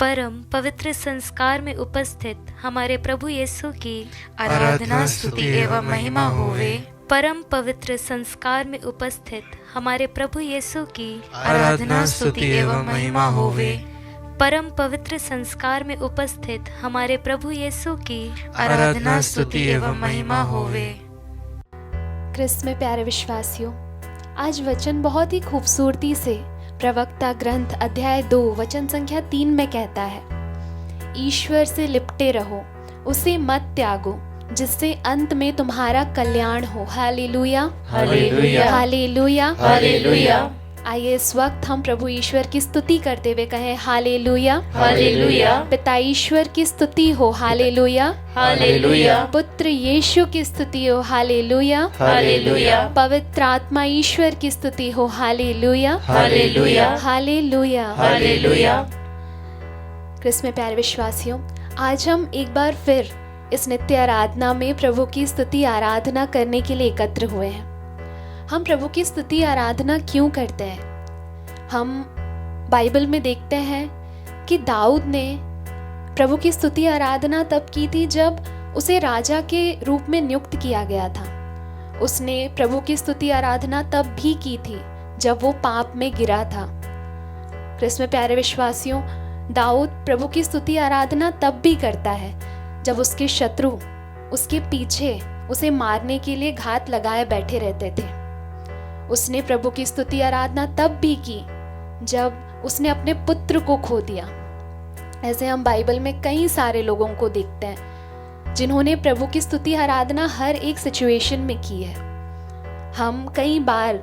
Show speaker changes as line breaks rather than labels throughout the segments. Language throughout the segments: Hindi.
परम पवित्र संस्कार में उपस्थित हमारे प्रभु यीशु की
आराधना स्तुति एवं महिमा होवे।
परम पवित्र संस्कार में उपस्थित हमारे प्रभु यीशु की
आराधना स्तुति एवं महिमा होवे।
परम पवित्र संस्कार में उपस्थित हमारे प्रभु यीशु की
आराधना स्तुति एवं महिमा होवे।
क्रिस्त में प्यारे विश्वासियों, आज वचन बहुत ही खूबसूरती से प्रवक्ता ग्रंथ अध्याय 2 वचन संख्या 3 में कहता है, ईश्वर से लिपटे रहो, उसे मत त्यागो, जिससे अंत में तुम्हारा कल्याण हो। Hallelujah,
hallelujah,
hallelujah,
hallelujah.
आइए इस वक्त हम प्रभु ईश्वर की स्तुति करते हुए कहें, हालेलुया,
हालेलुया।
पिता ईश्वर की स्तुति हो। हालेलुया,
हालेलुया,
पुत्र यीशु की स्तुति हो। हालेलुया,
हालेलुया,
पवित्र आत्मा ईश्वर की स्तुति हो। Hallelujah,
hallelujah,
hallelujah,
hallelujah.
क्रिस्त में प्यारे विश्वासियों, आज हम एक बार फिर इस नित्य आराधना में प्रभु की स्तुति आराधना करने के लिए एकत्र हुए हैं। हम प्रभु की स्तुति आराधना क्यों करते हैं? हम बाइबल में देखते हैं कि दाऊद ने प्रभु की स्तुति आराधना तब की थी जब उसे राजा के रूप में नियुक्त किया गया था। उसने प्रभु की स्तुति आराधना तब भी की थी जब वो पाप में गिरा था। क्रिस्त में प्यारे विश्वासियों, दाऊद प्रभु की स्तुति आराधना तब भी करता है जब उसके शत्रु उसके पीछे उसे मारने के लिए घात लगाए बैठे रहते थे। उसने प्रभु की स्तुति आराधना तब भी की जब उसने अपने पुत्र को खो दिया। ऐसे हम बाइबल में कई सारे लोगों को देखते हैं जिन्होंने प्रभु की स्तुति आराधना हर एक सिचुएशन में की है। हम कई बार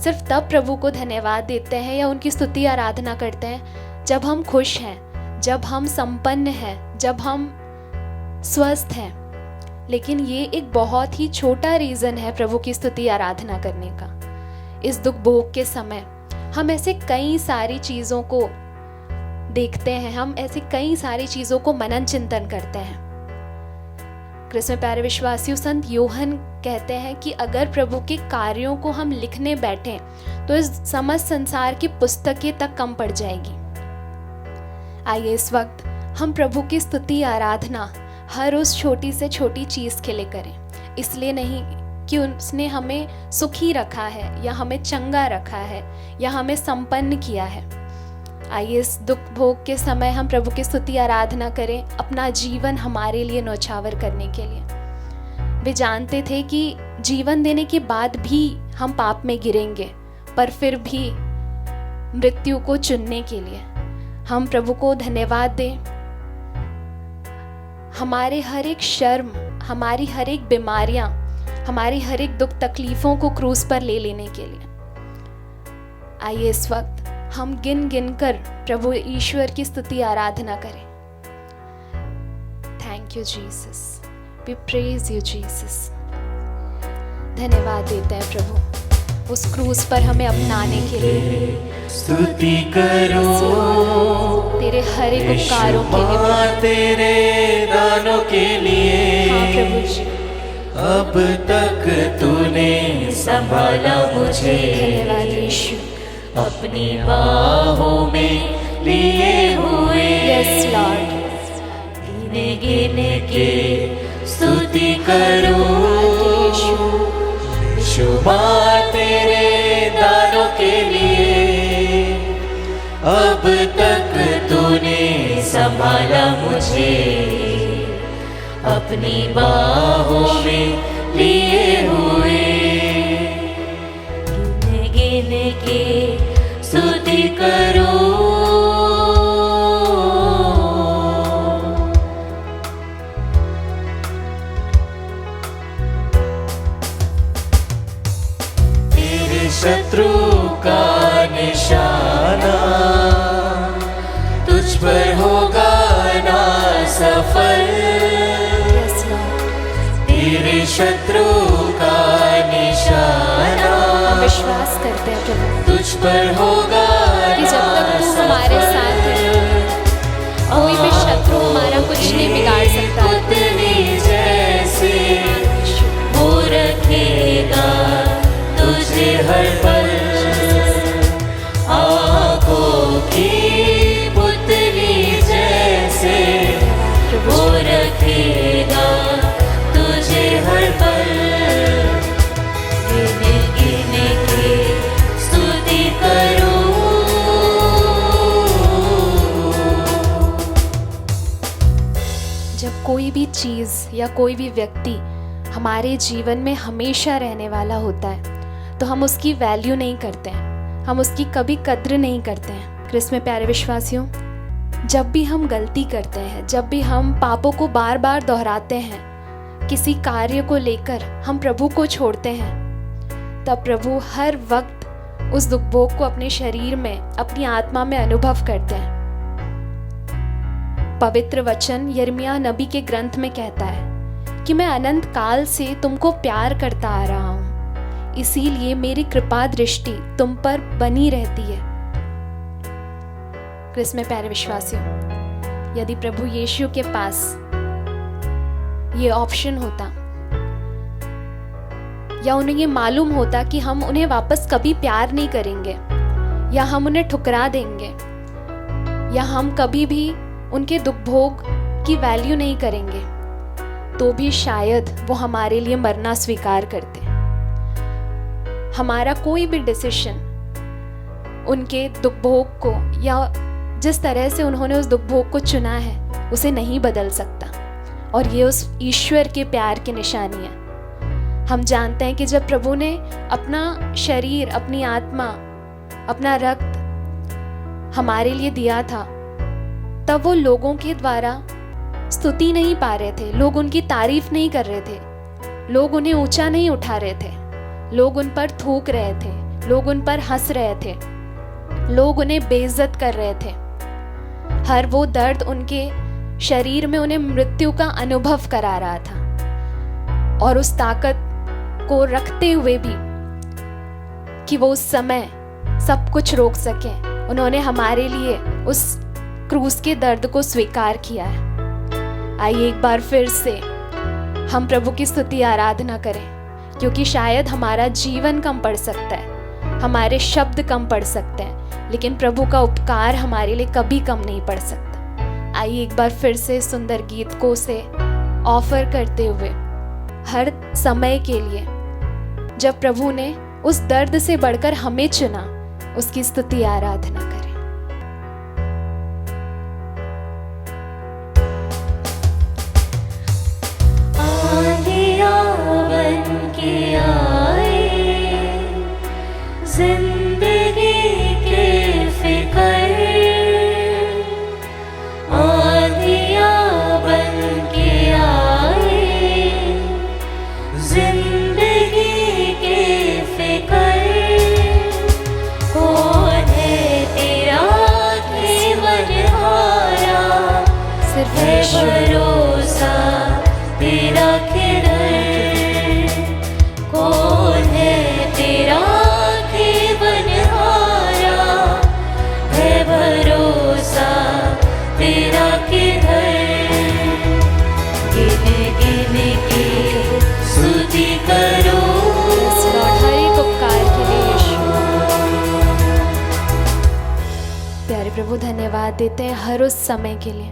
सिर्फ तब प्रभु को धन्यवाद देते हैं या उनकी स्तुति आराधना करते हैं जब हम खुश हैं, जब हम संपन्न हैं, जब हम स्वस्थ हैं। लेकिन ये एक बहुत ही छोटा रीज़न है प्रभु की स्तुति आराधना करने का। इस दुख भोग के समय हम ऐसे कई सारी चीज़ों को देखते हैं, हम ऐसी कई सारी चीज़ों को मनन चिंतन करते हैं। क्रिस्त में प्यारे विश्वासियों, संत यूहन कहते हैं कि अगर प्रभु के कार्यों को हम लिखने बैठें तो इस समस्त संसार की पुस्तकें तक कम पड़ जाएगी। आइए इस वक्त हम प्रभु की स्तुति आराधना हर उस छोटी से छोटी चीज़ के लिए करें। इसलिए नहीं कि उसने हमें सुखी रखा है या हमें चंगा रखा है या हमें संपन्न किया है। आइए इस दुख भोग के समय हम प्रभु की स्तुति आराधना करें, अपना जीवन हमारे लिए न्यौछावर करने के लिए। वे जानते थे कि जीवन देने के बाद भी हम पाप में गिरेंगे, पर फिर भी मृत्यु को चुनने के लिए हम प्रभु को धन्यवाद दें। हमारे हर एक शर्म, हमारी हर एक बीमारियां, हमारी हर एक दुख तकलीफों को क्रूस पर ले लेने के लिए आइए इस वक्त हम गिन गिन कर प्रभु ईश्वर की स्तुति आराधना करें। Thank you Jesus, we praise you Jesus. धन्यवाद देते हैं प्रभु उस क्रूस पर हमें अपनाने के लिए।
स्तुति करो
तेरे हर एक उपकारों के लिए,
तेरे दानों के लिए।
हाँ प्रभु जी,
अब तक तूने संभाला मुझे,
धन्यवाद यीशु।
अपनी बाहों में लिए हुए।
यस लॉर्ड,
गिने गिने के स्तुति करूं, शुमार तेरे दानों के लिए। अब तक तूने संभाला मुझे, अपनी बाहों में लिए हुए। गिने गिने के स्तुति करो, तेरे शत्रु का निशाना तुझ पर होगा ना सफल। तेरे शत्रु का निशाना
हम विश्वास करते हैं प्रभु
तुझ पर होगा
कि जब तक तू हमारे साथ है कोई भी शत्रु हमारा कुछ नहीं बिगाड़ सकता।
पुतली जैसे वो रखेगा तुझे हर पल, आँखों की पुतली जैसे
भी चीज़ या कोई भी व्यक्ति हमारे जीवन में हमेशा रहने वाला होता है तो हम उसकी वैल्यू नहीं करते हैं, हम उसकी कभी कद्र नहीं करते हैं। क्रिस्त में प्यारे विश्वासियों, जब भी हम गलती करते हैं, जब भी हम पापों को बार बार दोहराते हैं, किसी कार्य को लेकर हम प्रभु को छोड़ते हैं, तब प्रभु हर वक्त उस दुख भोग को अपने शरीर में, अपनी आत्मा में अनुभव करते हैं। पवित्र वचन यिर्मयाह नबी के ग्रंथ में कहता है कि मैं अनंत काल से तुमको प्यार करता आ रहा हूं, इसीलिए मेरी कृपा दृष्टि तुम पर बनी रहती है। क्रिस्त में प्यारे विश्वासियों, यदि प्रभु यीशु के पास ये ऑप्शन होता या उन्हें ये मालूम होता कि हम उन्हें वापस कभी प्यार नहीं करेंगे या हम उन्हें ठुकरा देंगे या हम कभी भी उनके दुख भोग की वैल्यू नहीं करेंगे, तो भी शायद वो हमारे लिए मरना स्वीकार करते। हमारा कोई भी डिसीजन उनके दुख भोग को या जिस तरह से उन्होंने उस दुख भोग को चुना है उसे नहीं बदल सकता, और ये उस ईश्वर के प्यार की निशानी है। हम जानते हैं कि जब प्रभु ने अपना शरीर, अपनी आत्मा, अपना रक्त हमारे लिए दिया था, तब वो लोगों के द्वारा स्तुति नहीं पा रहे थे, लोग उनकी तारीफ नहीं कर रहे थे, लोग उन्हें ऊंचा नहीं उठा रहे थे, लोग उन पर थूक रहे थे, लोग उन पर हंस रहे थे, लोग उन्हें बेइज्जत कर रहे थे। हर वो दर्द उनके शरीर में उन्हें मृत्यु का अनुभव करा रहा था, और उस ताकत को रखते हुए भी कि वो उस समय सब कुछ रोक सके, उन्होंने हमारे लिए उस क्रूस के दर्द को स्वीकार किया है। आइए एक बार फिर से हम प्रभु की स्तुति आराधना करें, क्योंकि शायद हमारा जीवन कम पड़ सकता है, हमारे शब्द कम पड़ सकते हैं, लेकिन प्रभु का उपकार हमारे लिए कभी कम नहीं पड़ सकता। आइए एक बार फिर से सुंदर गीत को से ऑफर करते हुए हर समय के लिए, जब प्रभु ने उस दर्द से बढ़कर हमें चुना, उसकी स्तुति आराधना करें।
जिंदगी के फिकर आंधियां बन के आए, जिंदगी के फिकर कौन है तेरा केवलहारा,
सिर्फ
है भरोसा तेरा किधर, कौन है तेरा भरोसा तेरा किधर, गिन गिन के स्तुति करो
हर एक उपकार के लिए यीशु। प्यारे प्रभु, धन्यवाद देते हैं हर उस समय के लिए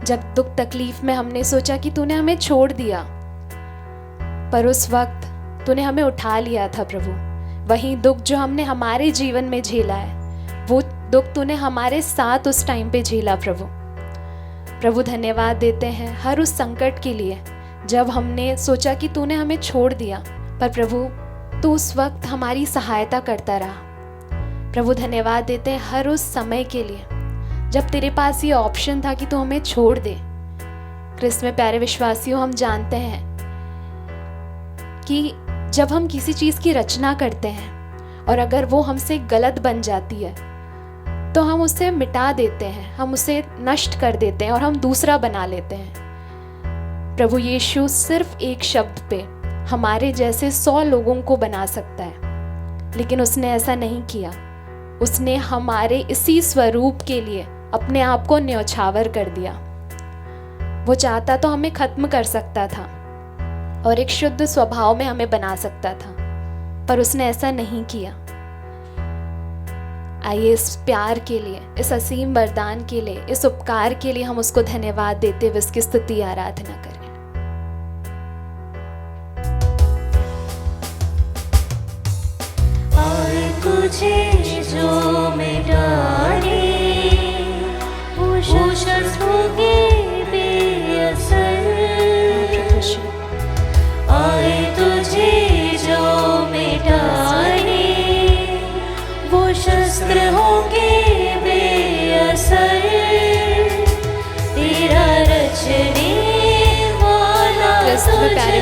जब दुख तकलीफ में हमने सोचा कि तूने हमें छोड़ दिया, पर उस वक्त तूने हमें उठा लिया था प्रभु। वही दुख जो हमने हमारे जीवन में झेला है, वो दुख तूने हमारे साथ उस टाइम पे झेला प्रभु। प्रभु धन्यवाद देते हैं हर उस संकट के लिए जब हमने सोचा कि तूने हमें छोड़ दिया, पर प्रभु तू उस वक्त हमारी सहायता करता रहा। प्रभु धन्यवाद देते हैं हर उस समय के लिए जब तेरे पास ये ऑप्शन था कि तू हमें छोड़ दे। क्रिस्त में प्यारे विश्वासियों, हम जानते हैं कि जब हम किसी चीज़ की रचना करते हैं और अगर वो हमसे गलत बन जाती है तो हम उसे मिटा देते हैं, हम उसे नष्ट कर देते हैं और हम दूसरा बना लेते हैं। प्रभु यीशु सिर्फ एक शब्द पे हमारे जैसे 100 लोगों को बना सकता है, लेकिन उसने ऐसा नहीं किया। उसने हमारे इसी स्वरूप के लिए अपने आप को न्यौछावर कर दिया। वो चाहता तो हमें खत्म कर सकता था और एक शुद्ध स्वभाव में हमें बना सकता था, पर उसने ऐसा नहीं किया। आइए इस प्यार के लिए, इस असीम वरदान के लिए, इस उपकार के लिए हम उसको धन्यवाद देते हुए उसकी स्तुति आराधना करें।
तुझे जो में डाले उस बेअसर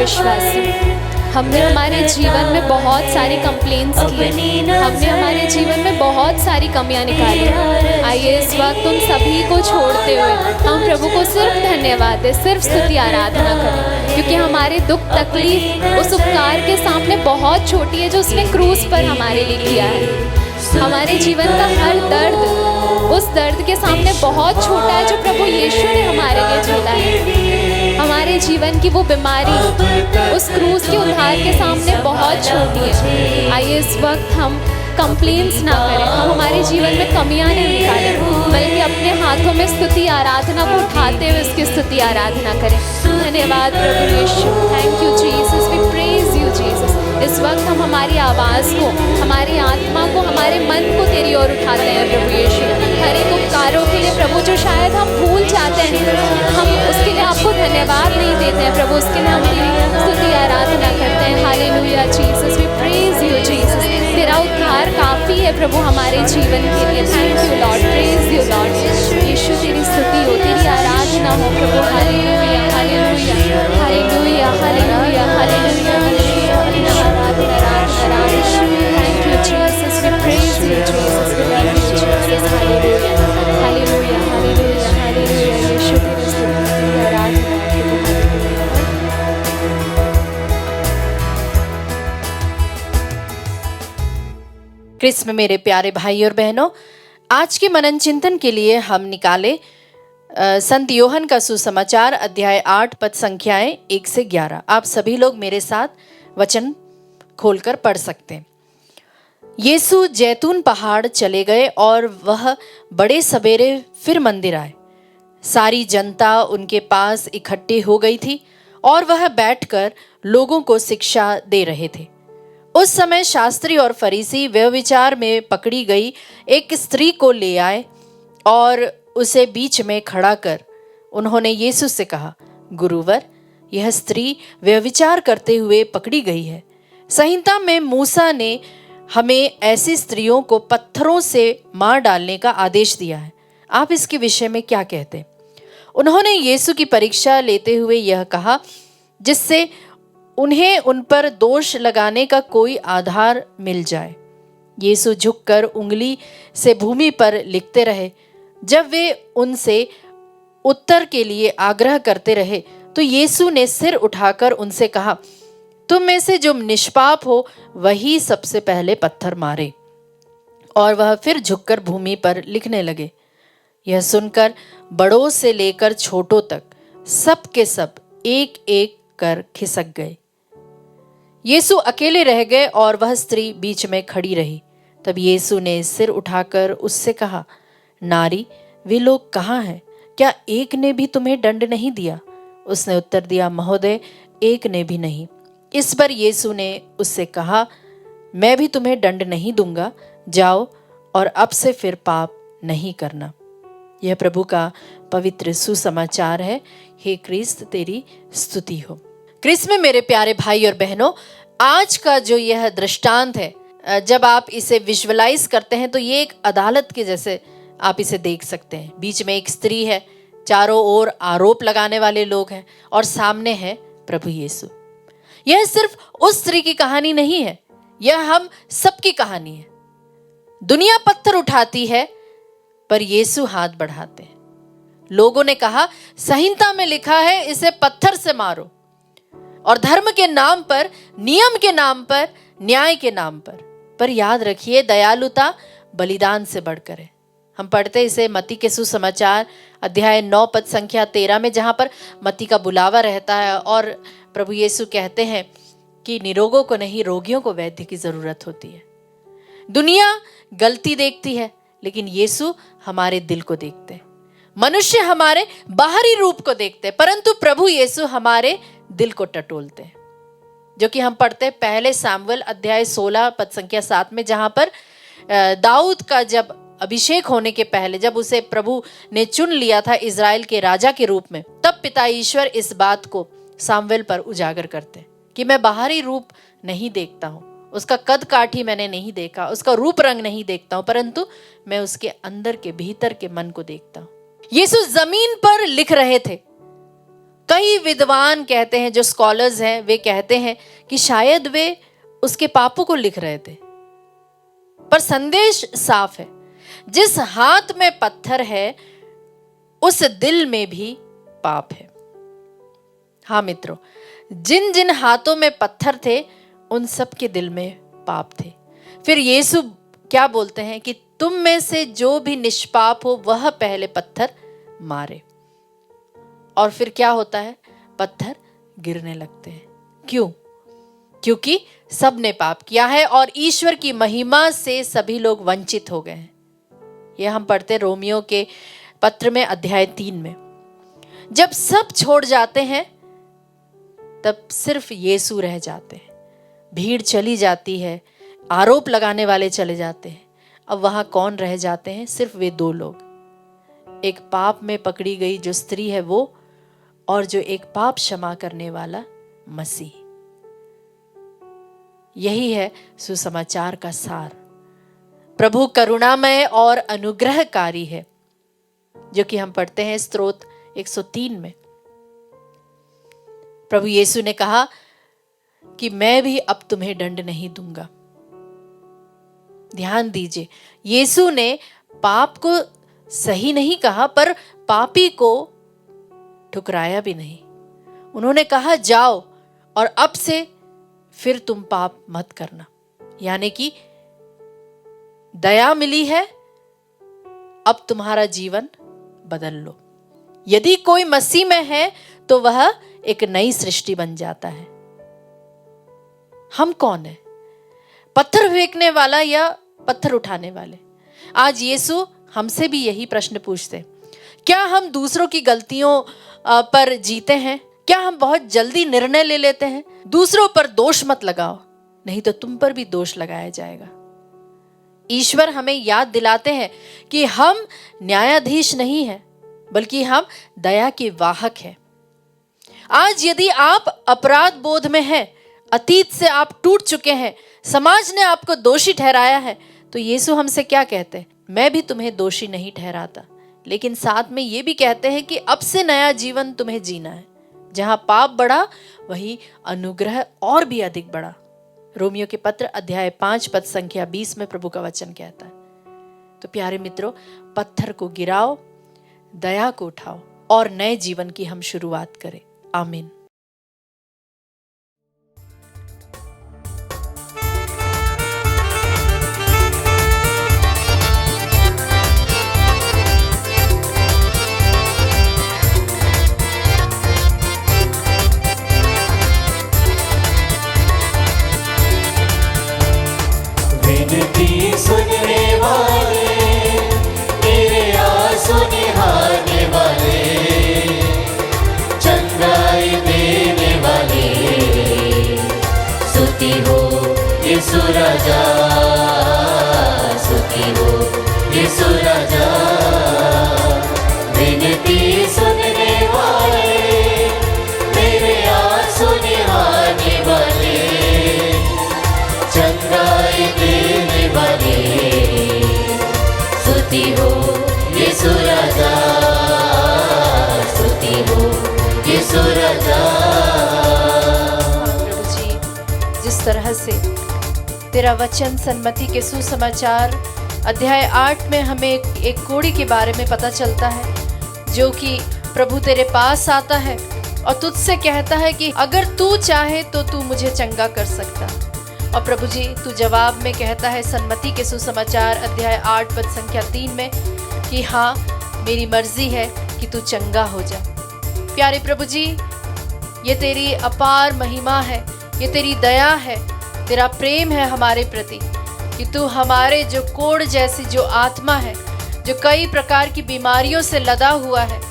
विश्वासी, हमने हमारे जीवन में बहुत सारी कंप्लेंट्स की, हमने हमारे जीवन में बहुत सारी कमियां निकाली। आइए इस वक्त उन सभी को छोड़ते हुए हम प्रभु को सिर्फ धन्यवाद दें, सिर्फ स्तुति आराधना करें, क्योंकि हमारे दुख तकलीफ उस उपकार के सामने बहुत छोटी है जो उसने क्रूस पर हमारे लिए किया है। हमारे जीवन का हर दर्द उस दर्द के सामने बहुत छोटा है जो प्रभु यीशु ने हमारे लिए झेला है। हमारे जीवन की वो बीमारी उस क्रूस के उद्धार के सामने बहुत छोटी है। आइए इस वक्त हम कंप्लेंट्स ना करें, हम हमारे जीवन में कमियां नहीं निकालें, बल्कि अपने हाथों में स्तुति आराधना को उठाते हुए उसकी स्तुति आराधना करें। धन्यवाद प्रभु Yeshu, thank you Jesus, we praise you Jesus. इस वक्त हम हमारी आवाज़ को, हमारी आत्मा को, हमारे मन को तेरी ओर उठाते हैं प्रभु यीशु। हर एक उपकारों के लिए प्रभु जो शायद हम भूल जाते हैं, हम उसके लिए आपको धन्यवाद नहीं देते हैं प्रभु, उसके लिए हम तेरी स्तुति आराधना करते हैं। Hallelujah Jesus, we praise you Jesus. तेरा उद्धार काफ़ी है प्रभु हमारे जीवन के लिए। Thank you Lord, praise you Lord. Yeshu तेरी स्तुति हो, तेरी आराधना हो प्रभु। Hallelujah hallelujah hallelujah hallelujah hallelujah hallelujah. Thank you Jesus, we praise you Jesus, we love you Jesus, hallelujah, hallelujah, hallelujah, hallelujah. यीशु तेरी स्तुति आराधना प्रभु, हालेलुया।
क्रिस्त में मेरे प्यारे भाई और बहनों, आज के मनन चिंतन के लिए हम निकाले संत योहन का सुसमाचार अध्याय 8 पद संख्याएं 1 से 11। आप सभी लोग मेरे साथ वचन खोलकर पढ़ सकते हैं। यीशु जैतून पहाड़ चले गए और वह बड़े सवेरे फिर मंदिर आए। सारी जनता उनके पास इकट्ठी हो गई थी और वह बैठकर लोगों को शिक्षा दे रहे थे। उस समय शास्त्री और फरीसी व्यभिचार में पकड़ी गई एक स्त्री को ले आए और उसे बीच में खड़ा कर उन्होंने यीशु से कहा, गुरुवर, यह स्त्री व्यभिचार करते हुए पकड़ी गई है। संहिता में मूसा ने हमें ऐसी स्त्रियों को पत्थरों से मार डालने का आदेश दिया है। आप इसके विषय में क्या कहते हैं? उन्होंने यीशु की परीक्षा लेते हुए यह कहा जिससे उन्हें उन पर दोष लगाने का कोई आधार मिल जाए। यीशु झुककर उंगली से भूमि पर लिखते रहे। जब वे उनसे उत्तर के लिए आग्रह करते रहे तो यीशु ने सिर उठाकर उनसे कहा, तुम में से जो निष्पाप हो वही सबसे पहले पत्थर मारे। और वह फिर झुककर भूमि पर लिखने लगे। यह सुनकर बड़ों से लेकर छोटों तक सब के सब एक एक कर खिसक गए। यीशु अकेले रह गए और वह स्त्री बीच में खड़ी रही। तब यीशु ने सिर उठाकर उससे कहा, नारी, वे लोग कहाँ हैं? क्या एक ने भी तुम्हें दंड नहीं दिया? उसने उत्तर दिया, महोदय, एक ने भी नहीं। इस पर यीशु ने उससे कहा, मैं भी तुम्हें दंड नहीं दूंगा, जाओ और अब से फिर पाप नहीं करना। यह प्रभु का पवित्र सुसमाचार है। हे क्रिस्त, तेरी स्तुति हो। क्रिस्त में मेरे प्यारे भाई और बहनों, आज का जो यह दृष्टांत है, जब आप इसे विजुअलाइज करते हैं तो ये एक अदालत के जैसे आप इसे देख सकते हैं। बीच में एक स्त्री है, चारों ओर आरोप लगाने वाले लोग हैं और सामने है प्रभु यीशु। यह सिर्फ उस स्त्री की कहानी नहीं है, यह हम सबकी कहानी है। दुनिया पत्थर उठाती है पर यीशु हाथ बढ़ाते हैं। लोगों ने कहा, संहिता में लिखा है इसे पत्थर से मारो, और धर्म के नाम पर, नियम के नाम पर, न्याय के नाम पर याद रखिए, दयालुता बलिदान से बढ़कर है। हम पढ़ते इसे मत्ती के सुसमाचार अध्याय 9 पद संख्या 13 में, जहां पर मत्ती का बुलावा रहता है और प्रभु यीशु कहते हैं कि निरोगों को नहीं, रोगियों को वैद्य की जरूरत होती है। दुनिया गलती देखती है लेकिन यीशु हमारे दिल को देखते हैं। मनुष्य हमारे बाहरी रूप को देखते हैं, परंतु प्रभु यीशु हमारे दिल को टटोलते हैं, जो कि हम पढ़ते हैं पहले सामुएल अध्याय 16 पद संख्या 7 में, जहां पर दाऊद का जब अभिषेक होने के पहले, जब उसे प्रभु ने चुन लिया था इजराइल के राजा के रूप में, तब पिता ईश्वर इस बात को सामुएल पर उजागर करते कि मैं बाहरी रूप नहीं देखता हूँ, उसका कद काठी मैंने नहीं देखा, उसका रूप रंग नहीं देखता हूँ, परंतु मैं उसके अंदर के भीतर के मन को देखता हूँ। यीशु जमीन पर लिख रहे थे कई विद्वान कहते हैं, जो स्कॉलर्स हैं, वे कहते हैं कि शायद वे उसके पापों को लिख रहे थे। पर संदेश साफ है, जिस हाथ में पत्थर है उस दिल में भी पाप है। हाँ मित्रों, जिन जिन हाथों में पत्थर थे उन सब के दिल में पाप थे। फिर यीशु क्या बोलते हैं कि तुम में से जो भी निष्पाप हो वह पहले पत्थर मारे। और फिर क्या होता है? पत्थर गिरने लगते हैं। क्यों? क्योंकि सब ने पाप किया है और ईश्वर की महिमा से सभी लोग वंचित हो गए हैं। यह हम पढ़ते रोमियो के पत्र में अध्याय 3 में। जब सब छोड़ जाते हैं तब सिर्फ यीशु रह जाते हैं। भीड़ चली जाती है, आरोप लगाने वाले चले जाते हैं। अब वहां कौन रह जाते हैं? सिर्फ वे 2 लोग, एक पाप में पकड़ी गई जो स्त्री है वो, और जो एक पाप क्षमा करने वाला मसीह। यही है सुसमाचार का सार। प्रभु करुणामय और अनुग्रहकारी है, जो कि हम पढ़ते हैं स्तोत्र 103 में। प्रभु यीशु ने कहा कि मैं भी अब तुम्हें दंड नहीं दूंगा। ध्यान दीजिए, यीशु ने पाप को सही नहीं कहा, पर पापी को ठुकराया भी नहीं। उन्होंने कहा जाओ और अब से फिर तुम पाप मत करना। यानी कि दया मिली है, अब तुम्हारा जीवन बदल लो। यदि कोई मसीह में है तो वह एक नई सृष्टि बन जाता है। हम कौन है? पत्थर फेंकने वाला या पत्थर उठाने वाले? आज यीशु हमसे भी यही प्रश्न पूछते हैं। क्या हम दूसरों की गलतियों पर जीते हैं? क्या हम बहुत जल्दी निर्णय ले लेते हैं? दूसरों पर दोष मत लगाओ, नहीं तो तुम पर भी दोष लगाया जाएगा। ईश्वर हमें याद दिलाते हैं कि हम न्यायाधीश नहीं हैं, बल्कि हम दया के वाहक हैं। आज यदि आप अपराध बोध में हैं, अतीत से आप टूट चुके हैं, समाज ने आपको दोषी ठहराया है, तो यीशु हमसे क्या कहते हैं? मैं भी तुम्हें दोषी नहीं ठहराता, लेकिन साथ में ये भी कहते हैं कि अब से नया जीवन तुम्हें जीना है। जहां पाप बढ़ा वही अनुग्रह और भी अधिक बढ़ा। रोमियो के पत्र अध्याय 5 पद संख्या 20 में प्रभु का वचन कहता है। तो प्यारे मित्रों, पत्थर को गिराओ, दया को उठाओ और नए जीवन की हम शुरुआत करें। आमीन।
विनती सुनने वाले, मेरे आंसू निहारने वाले, चंगाई देने वाले, स्तुति हो यीशु राजा, स्तुति हो यीशु राजा। विनती सुनने वाले, मेरे आंसू निहारने वाले, चंगाई देने वाले, स्तुति हो यीशु राजा, स्तुति हो यीशु राजा।
प्रभु जी, जिस तरह से तेरा वचन सन्मति के सुसमाचार अध्याय 8 में हमें एक कोढ़ी के बारे में पता चलता है, जो कि प्रभु तेरे पास आता है और तुझसे कहता है कि अगर तू चाहे तो तू मुझे चंगा कर सकता। और प्रभु जी, तू जवाब में कहता है सन्मति के सुसमाचार अध्याय 8 पद संख्या 3 में कि हाँ, मेरी मर्जी है कि तू चंगा हो जा। प्यारे प्रभु जी, ये तेरी अपार महिमा है, ये तेरी दया है, तेरा प्रेम है हमारे प्रति, कि तू हमारे जो कोढ़ जैसी जो आत्मा है, जो कई प्रकार की बीमारियों से लदा हुआ है,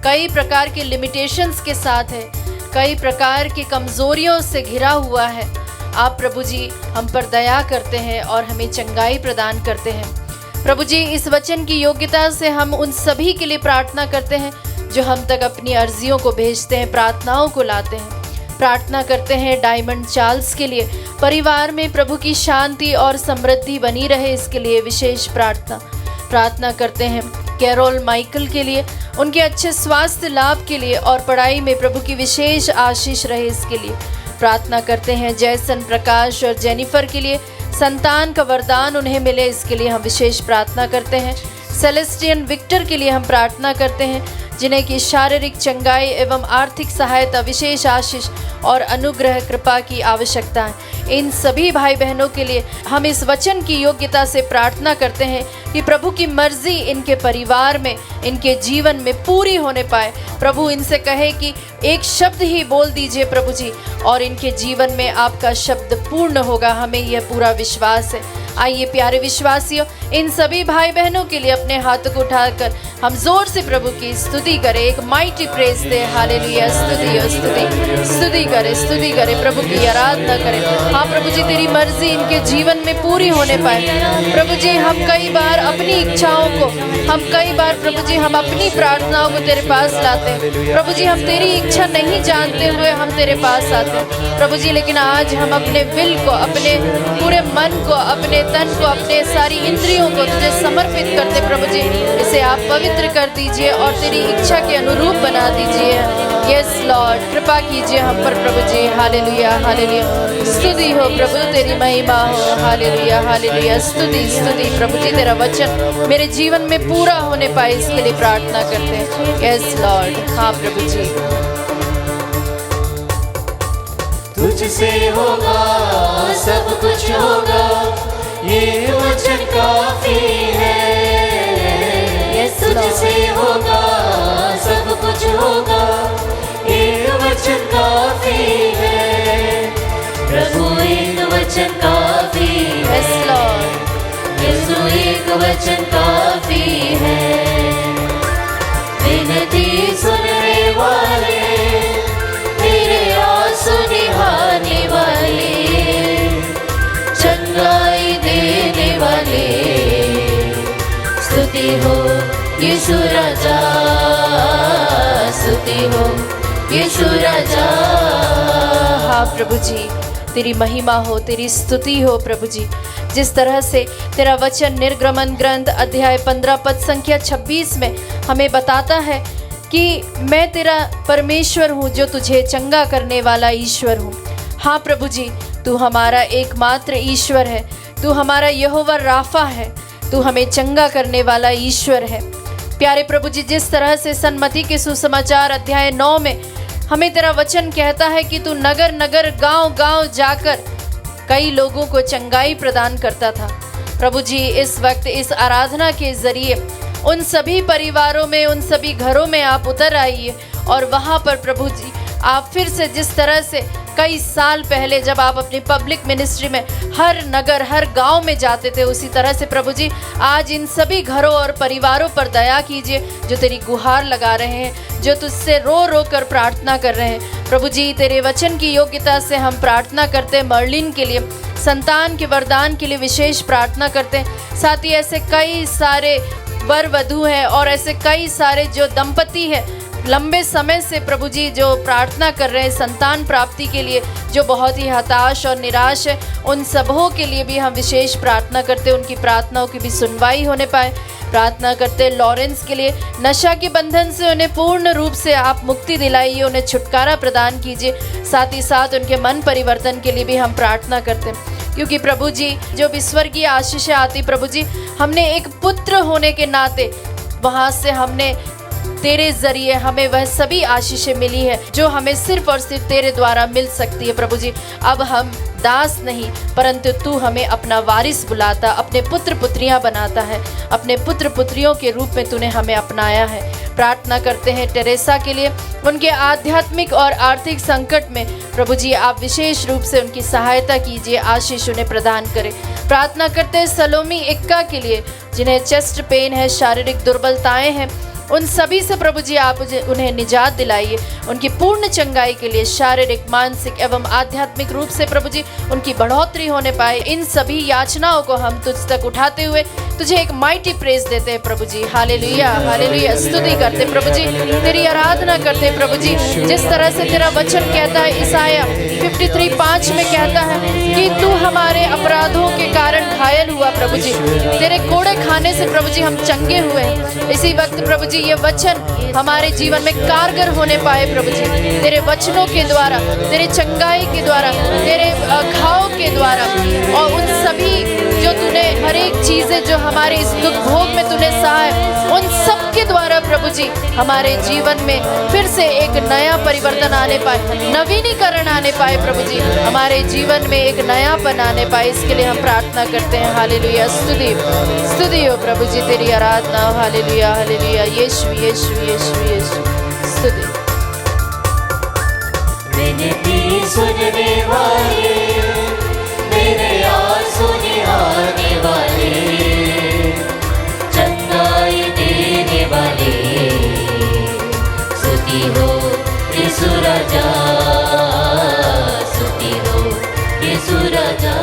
कई प्रकार के लिमिटेशंस के साथ है, कई प्रकार की कमजोरियों से घिरा हुआ है, आप प्रभु जी हम पर दया करते हैं और हमें चंगाई प्रदान करते हैं। प्रभु जी, इस वचन की योग्यता से हम उन सभी के लिए प्रार्थना करते हैं जो हम तक अपनी अर्जियों को भेजते हैं, प्रार्थनाओं को लाते हैं। प्रार्थना करते हैं डायमंड चार्ल्स के लिए, परिवार में प्रभु की शांति और समृद्धि बनी रहे, इसके लिए विशेष प्रार्थना करते हैं। कैरोल माइकल के लिए, उनके अच्छे स्वास्थ्य लाभ के लिए और पढ़ाई में प्रभु की विशेष आशीष रहे इसके लिए प्रार्थना करते हैं। जैसन, प्रकाश और जेनिफर के लिए संतान का वरदान उन्हें मिले, इसके लिए हम विशेष प्रार्थना करते हैं। सेलेस्टियन विक्टर के लिए हम प्रार्थना करते हैं, जिन्हें की शारीरिक चंगाई एवं आर्थिक सहायता, विशेष आशीष और अनुग्रह कृपा की आवश्यकता है। इन सभी भाई बहनों के लिए हम इस वचन की योग्यता से प्रार्थना करते हैं कि प्रभु की मर्जी इनके परिवार में, इनके जीवन में पूरी होने पाए। प्रभु इनसे कहे कि एक शब्द ही बोल दीजिए प्रभु जी, और इनके जीवन में आपका शब्द पूर्ण होगा। हमें यह पूरा विश्वास है। आइए प्यारे विश्वासियों, इन सभी भाई बहनों के लिए अपने हाथों को उठाकर हम जोर से प्रभु की स्तुति करें, एक माइटी प्रेज दे। हालेलुया, स्तुति और स्तुति करें, प्रभु की आराधना करें। हाँ प्रभु जी, तेरी मर्जी इनके जीवन में पूरी होने पाए। प्रभु जी, हम कई बार अपनी इच्छाओं को, प्रभु जी हम अपनी प्रार्थनाओं को तेरे पास लाते हैं। प्रभु जी, हम तेरी इच्छा नहीं जानते हुए हम तेरे पास आते हैं प्रभु जी, लेकिन आज हम अपने विल को, अपने पूरे मन को, अपने तन को, अपने सारी इंद्रियों को तुझे समर्पित करते प्रभु जी। इसे आप पवित्र कर दीजिए और तेरी इच्छा के अनुरूप बना दीजिए। यस लॉर्ड, कृपा कीजिए हम पर प्रभु जी। हालेलुया, हालेलुया, स्तुति हो प्रभु, तेरी महिमा हो। हालेलुया, हालेलुया, स्तुति प्रभु जी। तेरा वचन मेरे जीवन में पूरा होने पाए, इसके लिए प्रार्थना करते हैं। यस लॉर्ड, हाँ प्रभु जी।
तुझसे होगा सब कुछ होगा, ये वचन काफी है। तुझसे होगा सब कुछ होगा, ये वचन काफी है। प्रभु एक वचन काफी है, यीशु एक वचन काफी है। विनती सुनने वाले, तेरे आंसू निभाने वाले, चंगाई देने वाले, स्तुति हो यीशु राजा, स्तुति हो यीशु राजा।
हाँ प्रभु जी, तेरी महिमा हो, तेरी स्तुति हो प्रभु जी। जिस तरह से तेरा वचन निर्गमन ग्रंथ अध्याय 15 पद संख्या 26 में हमें बताता है कि मैं तेरा परमेश्वर हूँ जो तुझे चंगा करने वाला ईश्वर हूँ। हाँ प्रभु जी, तू हमारा एकमात्र ईश्वर है, तू हमारा यहोवा राफा है, तू हमें चंगा करने वाला ईश्वर है। प्यारे प्रभु जी, जिस तरह से सन्मति के सुसमाचार अध्याय 9 में हमें तेरा वचन कहता है कि तू नगर नगर, गांव गांव जाकर कई लोगों को चंगाई प्रदान करता था। प्रभु जी, इस वक्त इस आराधना के जरिए उन सभी परिवारों में, उन सभी घरों में आप उतर आइए और वहाँ पर प्रभु जी आप फिर से जिस तरह से कई साल पहले जब आप अपनी पब्लिक मिनिस्ट्री में हर नगर, हर गांव में जाते थे, उसी तरह से प्रभु जी आज इन सभी घरों और परिवारों पर दया कीजिए जो तेरी गुहार लगा रहे हैं, जो तुझसे रो रो कर प्रार्थना कर रहे हैं। प्रभु जी, तेरे वचन की योग्यता से हम प्रार्थना करते हैं मर्लिन के लिए, संतान के वरदान के लिए विशेष प्रार्थना करते हैं। साथ ही ऐसे कई सारे वर वधू हैं और ऐसे कई सारे जो दंपति हैं लंबे समय से प्रभु जी जो प्रार्थना कर रहे हैं संतान प्राप्ति के लिए, जो बहुत ही हताश और निराश है, उन सबों के लिए भी हम विशेष प्रार्थना करते हैं, उनकी प्रार्थनाओं की भी सुनवाई होने पाए। प्रार्थना करते हैं लॉरेंस के लिए, नशा के बंधन से उन्हें पूर्ण रूप से आप मुक्ति दिलाइए, उन्हें छुटकारा प्रदान कीजिए। साथ ही साथ उनके मन परिवर्तन के लिए भी हम प्रार्थना करते हैं, क्योंकि प्रभु जी जो भी स्वर्गीय आशीषें आती प्रभु जी, हमने एक पुत्र होने के नाते वहाँ से हमने तेरे जरिए हमें वह सभी आशीषें मिली है जो हमें सिर्फ और सिर्फ तेरे द्वारा मिल सकती है। प्रभु जी, अब हम दास नहीं परंतु तू हमें अपना वारिस बुलाता, अपने पुत्र पुत्रियां बनाता है, अपने पुत्र पुत्रियों के रूप में तूने हमें अपनाया है। प्रार्थना करते हैं टेरेसा के लिए, उनके आध्यात्मिक और आर्थिक संकट में प्रभु जी आप विशेष रूप से उनकी सहायता कीजिए, आशीष उन्हें प्रदान करें। प्रार्थना करते हैं सलोमी इक्का के लिए, जिन्हें चेस्ट पेन है, शारीरिक दुर्बलताएं हैं, उन सभी से प्रभु जी आप उन्हें निजात दिलाइए। उनकी पूर्ण चंगाई के लिए शारीरिक, मानसिक एवं आध्यात्मिक रूप से प्रभु जी उनकी बढ़ोतरी होने पाए। इन सभी याचनाओं को हम तुझ तक उठाते हुए तुझे एक माइटी प्रेज देते हैं प्रभु जी। हालेलुया हालेलुया, स्तुति करते प्रभु जी, तेरी आराधना करते प्रभु जी। जिस तरह से तेरा वचन कहता है ईसाया 53:5 में कहता है कि तू हमारे अपराधों के कारण घायल हुआ प्रभु जी, तेरे कोड़े खाने से प्रभु जी हम चंगे हुए हैं। इसी वक्त प्रभु जी ये वचन हमारे जीवन में कारगर होने पाए प्रभु जी, तेरे वचनों के द्वारा, तेरे चंगाई के द्वारा, तेरे घाव के द्वारा, और उन सभी जो तूने हर एक चीजें जो हमारे इस दुख भोग में तूने सहा है, उन सब के द्वारा प्रभु जी हमारे जीवन में फिर से एक नया परिवर्तन आने पाए, नवीनीकरण आने पाए प्रभु जी, हमारे जीवन में एक नयापन आने पाए। इसके लिए हम प्रार्थना करते हैं। हालेलुया, स्तुति स्तुति हो प्रभु जी, तेरी आराधना। हालेलुया हालेलुया, यीशु यीशु यीशु यीशु, स्तुति।
विनती सुनने वाले, मेरे आंसू निहारने वाले, चंगाई देने वाले, स्तुति हो यीशु राजा, स्तुति हो यीशु राजा।